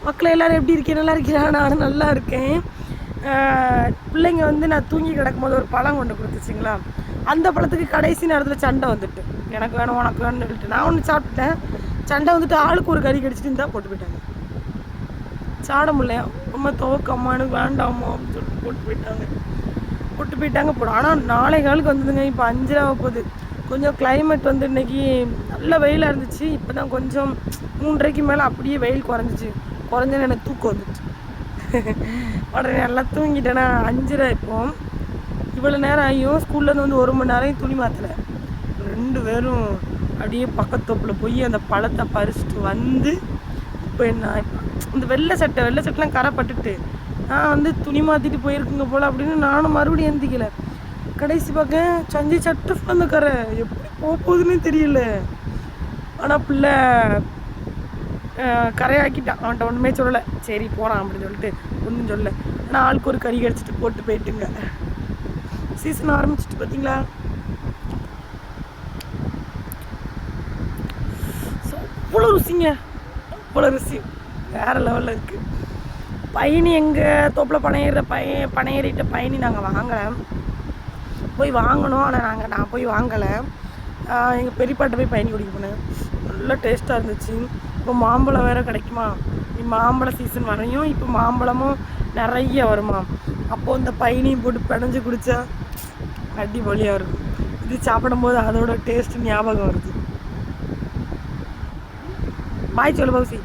மக்கள் எல்லோரும் எப்படி இருக்கேன்? நல்லா இருக்கிறா? நானும் நல்லா இருக்கேன். பிள்ளைங்க வந்து நான் தூங்கி கிடக்கும்போது ஒரு பழம் கொண்டு கொடுத்துச்சிங்களா, அந்த பழத்துக்கு கடைசி நேரத்தில் சண்டை வந்துட்டு, எனக்கு வேணும் உனக்கு வேணும்னு சொல்லிட்டு நான் ஒன்று சாப்பிட்டேன். சண்டை வந்துட்டு ஆளுக்கு ஒரு கறி கடிச்சிட்டு இருந்தால் போட்டு போயிட்டாங்க. சாட முடியலையா, ரொம்ப துவக்கம்மா எனக்கு வேண்டாமா அப்படின்னு சொல்லிட்டு போட்டு போயிட்டாங்க போடும். ஆனால் நாளை காலுக்கு வந்ததுங்க. இப்போ 5 போகுது. கொஞ்சம் கிளைமேட் வந்து இன்றைக்கி நல்ல வெயிலாக இருந்துச்சு. இப்போ தான் கொஞ்சம் 3:30க்கு மேலே அப்படியே வெயில் குறைஞ்சேன்னு எனக்கு தூக்கம் வந்துச்சு. உடனே நல்லா தூங்கிட்டேன்னா 5:30 இப்போ. இவ்வளோ நேரம் ஆகியும் ஸ்கூல்லேருந்து வந்து 1 மணி நேரம் துணி மாற்றலை. 2 பேரும் அப்படியே பக்கத்தோப்பில் போய் அந்த பழத்தை பறிச்சுட்டு வந்து இப்போ என்ன இந்த வெள்ளை சட்டைலாம் கரை பட்டுட்டு நான் வந்து துணி மாற்றிட்டு போயிருக்குங்க போல் அப்படின்னு நானும் மறுபடியும் எந்திக்கலை. கடைசி பார்க்க சஞ்சி சட்டை அந்த கரை எப்படி போகுதுன்னு தெரியல. ஆனால் பிள்ளை கரையாக்கிட்டான். அவன்கிட்ட ஒன்றுமே சொல்லலை. சரி போகிறான் அப்படின்னு சொல்லிட்டு ஒன்றும் சொல்லலை. ஆனால் ஆளுக்கு ஒரு கறி கடிச்சிட்டு போட்டு போயிட்டுங்க. சீசன் ஆரம்பிச்சிட்டு பார்த்தீங்களா? அவ்வளோ ருசிங்க, அவ்வளோ ருசி வேறு லெவலில் இருக்குது. பயணி எங்கள் தோப்பில் பனையேறிட்ட பயணி நாங்கள் வாங்கலை, போய் வாங்கணும். ஆனால் நான் போய் வாங்கலை. எங்கள் பெரியப்பாட்ட போய் பயணி குடிக்க போனேன். நல்லா டேஸ்ட்டாக இருந்துச்சு. இப்போ மாம்பழம் வேறு கிடைக்குமா, மாம்பழ சீசன் வரையும் இப்போ மாம்பழமும் நிறைய வருமா. அப்போது இந்த பயணியும் போட்டு பிணைஞ்சு குடித்தா அடிப்பொலியாக இருக்கும். இது சாப்பிடும்போது அதோட டேஸ்ட்டு ஞாபகம் வருது. பாய் சொல்லு பவுசி.